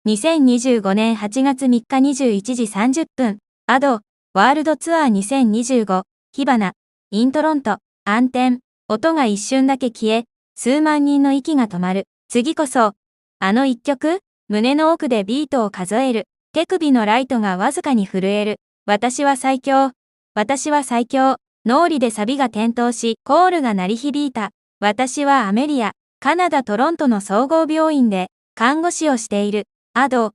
2025年8月3日21時30分、アド、ワールドツアー2025、火花、イントロント、暗転、音が一瞬だけ消え、数万人の息が止まる。次こそ、あの一曲？胸の奥でビートを数える。手首のライトがわずかに震える。私は最強。私は最強。脳裏でサビが点灯し、コールが鳴り響いた。私はアメリア、カナダ・トロントの総合病院で看護師をしている。アド、